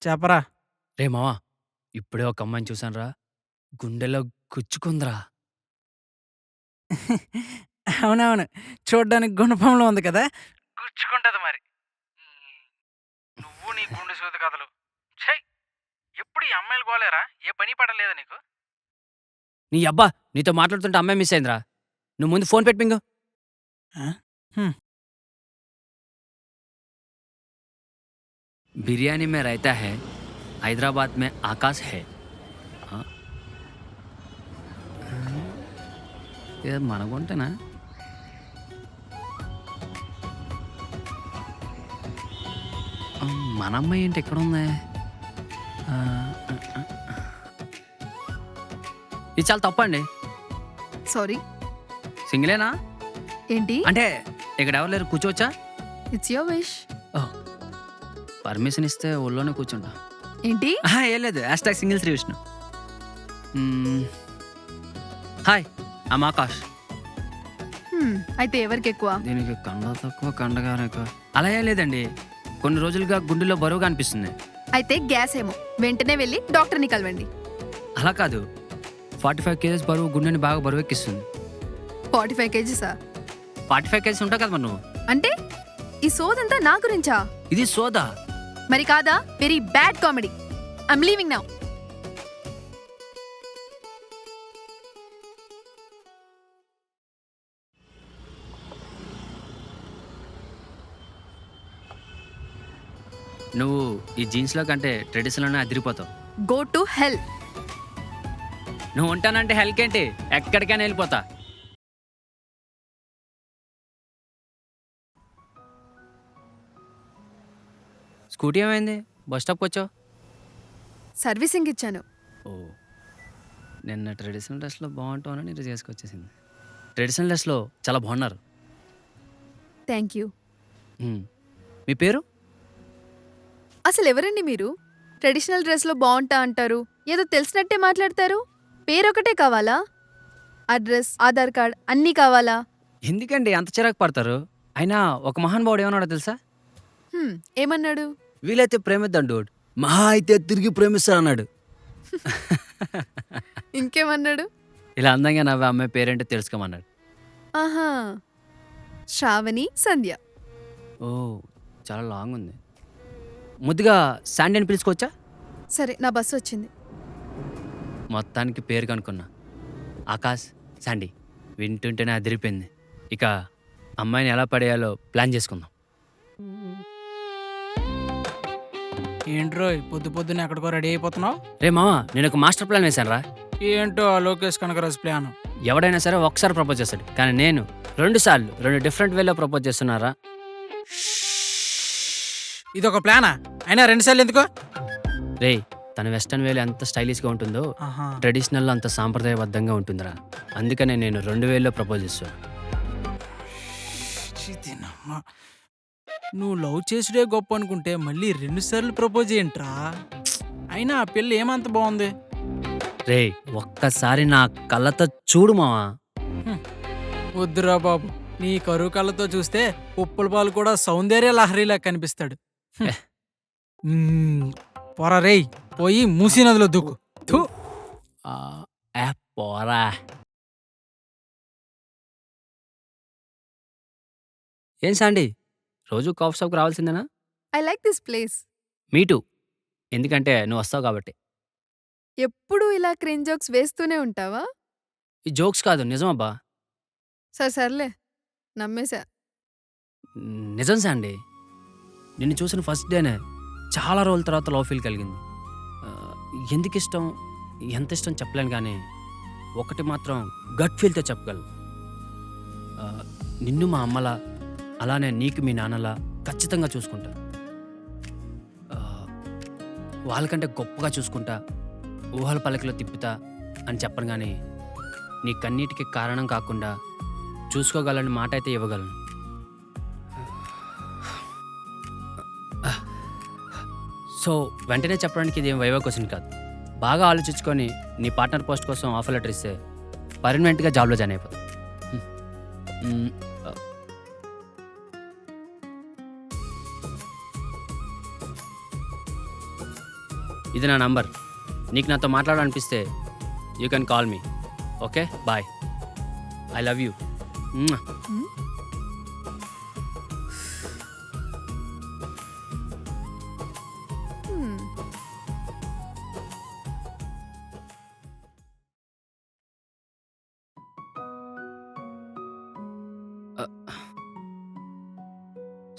చెప్పరా. రే మావా, ఇప్పుడే ఒక అమ్మాయిని చూసానురా, గుండెలో గుచ్చుకుందిరా. అవునవును. చూడ్డానికి గుణపంలో ఉంది కదా! గుచ్చుకుంటది మరి. నువ్వు నీ గుండు సూది కథలు. ఛై! ఎప్పుడు ఈ అమ్మాయిల గోలేరా? ఏ పని పాట లేదా నీకు? నీ అబ్బా, నీతో మాట్లాడుతుంటే అమ్మాయి మిస్ అయిందిరా. నువ్వు ముందు ఫోన్ పెట్టి మింగు. ఆ? హ్మ్. బిర్యానీ మే రైతా హై, హైదరాబాద్ మే ఆకాశ్ హై. ఆ? ఇది మన గుంటేనా? ఆ, మన అమ్మాయి ఏంటి ఇక్కడ ఉంది? ఆ, ఆ, ఆ. ఇది చాలా తప్పండి. సారీ. సింగిలేనా? ఏంటి? అంటే ఇక్కడ ఎవరు లేరు, కూర్చోవచ్చా? It's your wish. పర్మిషన్ ఇస్తే ఊళ్ళోనే కూర్చుంటా. ఏంటి? ఏం లేదు, hash single Sri Vishnu. Hi, I'm Akash. అయితే ఎవరికి ఎక్కువ? దీనికి కండ తక్కువ, కండగానే ఎక్కువ. అలా ఏం లేదండి, కొన్ని రోజులుగా గుండెలో బరువుగా అనిపిస్తుంది. అయితే గ్యాస్ ఏమో. వెంటనే వెళ్ళి డాక్టర్ని కలవండి. అలా కాదు, 45 కేజెస్ బరువు గుండెని బాగా బరువు ఎక్కిస్తుంది. 45 కేజీసా? 45 కేజెస్ ఉంటావు కదా మరి నువ్వు. అంటే ఈ సోదంతా నా గురించా? ఇది సోదా. మరి కాదా? Very bad comedy. I'm leaving now. నువ్వు ఈ జీన్స్లో కంటే ట్రెడిషన్లోనే అదిరిపోతావు. Go to hell. నువ్వు ఉంటానంటే హెల్క్ ఏంటి, ఎక్కడికైనా వెళ్ళిపోతా. స్కూటీ ఏమైంది, బస్ స్టాప్కి వచ్చావు? సర్వీసింగ్ ఇచ్చాను. ఓ, నిన్న ట్రెడిషనల్ డ్రెస్లో బాగుంటామని నేను చేసుకొచ్చేసింది. ట్రెడిషనల్ డ్రెస్లో చాలా బాగున్నారు. Thank you. మీ పేరు? అసలు ఎవరండి మీరు? ట్రెడిషనల్ డ్రెస్లో బాగుంటా అంటారు, ఏదో తెలిసినట్టే మాట్లాడతారు. పేరొకటే కావాలా? అడ్రస్, ఆధార్ కార్డ్ అన్నీ కావాలా? ఎందుకండి అంత చిరాకు పడతారు? అయినా ఒక మహానుభావుడు ఏమన్నాడో తెలుసా? ఏమన్నాడు? వీలైతే ప్రేమిద్దాం డూడ్, మహా అయితే తిరిగి ప్రేమిస్తా అన్నాడు. ఇంకేమన్నాడు? ఇలా అందంగా నవ్వే అమ్మాయి పేరేంటో తెలుసుకోమన్నాడు. ఆహా, శ్రావణి సంధ్య. ఓ, చాలా లాంగ్ ఉంది. ముద్దుగా శాండీ అని పిలుచుకోవచ్చా? సరే, నా బస్సు వచ్చింది. మొత్తానికి పేరు కనుక్కున్నా, ఆకాష్ శాండీ. వింటుంటేనే అదిరిపోయింది. ఇక అమ్మాయిని ఎలా పడేయాలో ప్లాన్ చేసుకుందాం. ఏంట్రో పొద్దు పొద్దున్న ఎక్కడికో రెడీ అయిపోతున్నావు? రే మావా, నేను ఒక మాస్టర్ ప్లాన్ వేశాను రా. ఏంటో ఆ లోకేష్ కనకరాజు ప్లాన్. ఎవడైనా సరే ఒకసారి ప్రపోజ్ చేస్తాడు, కానీ నేను 2 సార్లు 2 డిఫరెంట్ వేలో ప్రపోజ్ చేస్తున్నారా. ఇదొక ప్లానా? అయినా 2 సార్లు ఎందుకో? రే, తన వెస్టర్న్ వేలో ఎంత స్టైలిష్గా ఉంటుందో ట్రెడిషనల్లో అంత సాంప్రదాయబద్ధంగా ఉంటుందిరా. అందుకనే నేను 2 వేల్లో ప్రపోజ్ చేస్తాను. నువ్వు లవ్ చేసుడే గొప్ప అనుకుంటే మళ్ళీ 2 సార్లు ప్రపోజ్ ఏంట్రా? అయినా ఆ పిల్ల ఏమంత బాగుంది? రే, ఒక్కసారి నా కళ్ళతో చూడు మావా. వద్దురా బాబు, నీ కరువు కళ్ళతో చూస్తే ఉప్పుల పాలు కూడా సౌందర్య లహరిలా కనిపిస్తాడు. పోరా రేయ్, పోయి మూసీ నదిలో దూకు. పోరా. ఏం సాండి, రోజు కాఫీ షాప్కి రావాల్సిందేనా? I like this place. మీటు, ఎందుకంటే నువ్వు వస్తావు కాబట్టి. ఎప్పుడు ఇలా క్రింజ్ జోక్స్ వేస్తూనే ఉంటావా? ఈ జోక్స్ కాదు, నిజమబ్బా. సర్లే, నమ్మేశా. నిజం సాండి, నిన్ను చూసిన ఫస్ట్ డేనే చాలా రోజుల తర్వాత లవ్ ఫీల్ కలిగింది. ఎందుకు ఇష్టం, ఎంత ఇష్టం చెప్పలేను, కానీ ఒకటి మాత్రం గట్ ఫీల్తో చెప్పగలను. నిన్ను మా అమ్మలా, అలానే నీకు మీ నాన్నలా ఖచ్చితంగా చూసుకుంటా. వాళ్ళకంటే గొప్పగా చూసుకుంటా, ఊహల పలకలో తిప్పుతా అని చెప్పను, కానీ నీ కన్నీటికి కారణం కాకుండా చూసుకోగలని మాట అయితే ఇవ్వగలను. సో వెంటనే చెప్పడానికి ఇదేం వైవా క్వశ్చన్ కాదు. బాగా ఆలోచించుకొని నీ పార్ట్నర్ పోస్ట్ కోసం ఆఫర్ లెటర్ ఇస్తే పర్మనెంట్గా జాబ్లో జాయిన్ అయిపోతాం. ఇది నా నంబర్. నీకు నాతో మాట్లాడాలనిపిస్తే you can call me. Okay, bye. I love you. Hmm? Hmm.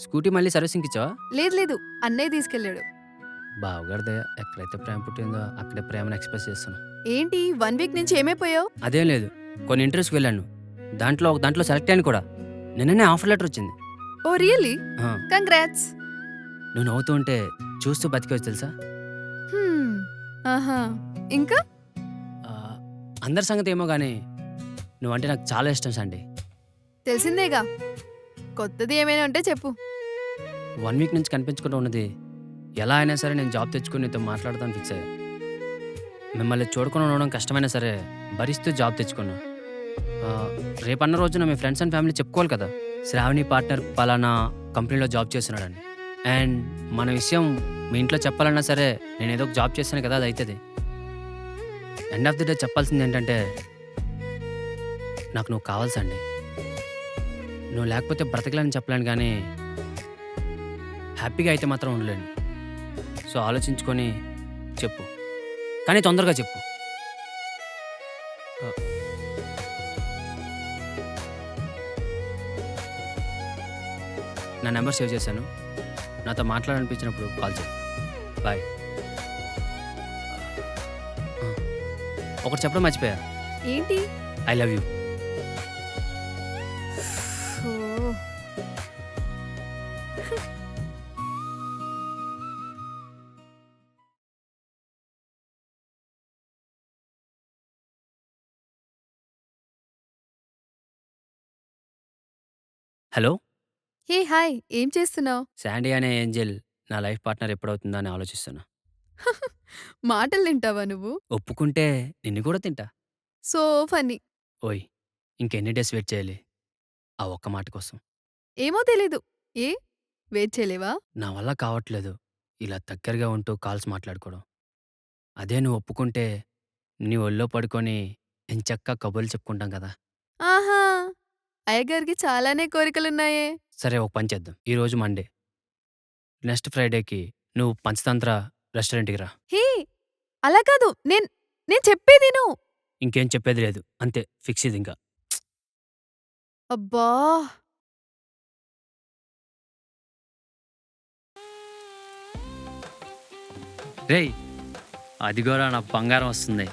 Scooty మళ్ళీ సర్వీసింగ్కి ఇచ్చావా? లేదు లేదు, అన్నయ్య తీసుకెళ్ళాడు. బావగారిదే, ఎక్కడైతే ప్రేమ పుట్టిందో అక్కడే ప్రేమను ఎక్స్ప్రెస్ చేస్తాను. ఏంటి 1 వీక్ నుంచి ఏమైపోయావు? అదేం లేదు, కొన్ని ఇంటర్వ్యూస్కి వెళ్ళాను. ఒక దాంట్లో సెలెక్ట్ అయ్యాను కూడా. నిన్ననే ఆఫర్ లెటర్ వచ్చింది. ఓ రియల్లీ? ఆ, కంగ్రాట్స్. నువ్వు నవ్వుతూ ఉంటే చూస్తూ బతికేవచ్చు తెలుసా. ఆహా, ఇంకా ఆ, అందరి సంగతి ఏమో కానీ నువ్వంటే నాకు చాలా ఇష్టం సండి. తెలిసిందేగా. కొత్తది ఏమైనా ఉంటే చెప్పు. 1 వీక్ నుంచి కనిపించకుండా ఉన్నది. ఎలా అయినా సరే నేను జాబ్ తెచ్చుకుని నీతో మాట్లాడతాను ఫిక్స్ అయ్యా. మిమ్మల్ని చూడకుండా ఉండడం కష్టమైనా సరే భరిస్తూ జాబ్ తెచ్చుకున్నా. రేపన్న రోజున మీ ఫ్రెండ్స్ అండ్ ఫ్యామిలీ చెప్పుకోవాలి కదా, శ్రావణి పార్ట్నర్ పలానా కంపెనీలో జాబ్ చేస్తున్నాడని. అండ్ మన విషయం మీ ఇంట్లో చెప్పాలన్నా సరే నేను ఏదో ఒక జాబ్ చేశాను కదా, అది అవుతుంది. ఎండ్ ఆఫ్ ది డే చెప్పాల్సింది ఏంటంటే నాకు నువ్వు కావాల్సండి. నువ్వు లేకపోతే బ్రతకలేని చెప్పలేను కానీ హ్యాపీగా అయితే మాత్రం ఉండలేను. సో ఆలోచించుకొని చెప్పు, కానీ తొందరగా చెప్పు. నా నెంబర్ సేవ్ చేశాను. నాతో మాట్లాడాలనిపించినప్పుడు కాల్ చేయి. బాయ్. ఒకటి చెప్పడం మర్చిపోయా. ఏంటి? I love you. Oh, hello, hey hi, ఏం చేస్తున్నావు? శాండీ అనే ఏంజెల్ నా లైఫ్ పార్ట్నర్ ఎప్పుడవుతుందా అని ఆలోచిస్తున్నా. మాటలు తింటావా నువ్వు? ఒప్పుకుంటే నిన్ను కూడా తింటా. So funny. ఓయ్, ఇంకెన్ని డేస్ వెయిట్ చేయాలి ఆ ఒక్క మాట కోసం? ఏమో తెలీదు. ఏ వెయిట్ చేయలేవా? నా వల్ల కావట్లేదు ఇలా దగ్గరగా ఉంటూ కాల్స్ మాట్లాడుకోవడం. అదే నువ్వు ఒప్పుకుంటే నీ ఒళ్ళో పడుకొని ఎంచక్కా కబుర్లు చెప్పుకుంటాం కదా. ఆహా, అయ్యగారికి చాలానే కోరికలున్నాయే. సరే, ఒక పని చేద్దాం. ఈరోజు మండే, నెక్స్ట్ ఫ్రైడేకి నువ్వు పంచతంత్ర రెస్టారెంట్కి రా. హే, అలా కాదు. నేను చెప్పేది నువ్వు. ఇంకేం చెప్పేది లేదు, అంతే ఫిక్స్ ఇది ఇంకా. అబ్బా, రేయ్, అదిగోరా నా బంగారం వస్తుంది.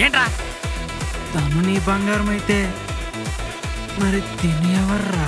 ఏంట్రా? తను నీ బంగారం అయితే మరి తిని ఎవర్రా?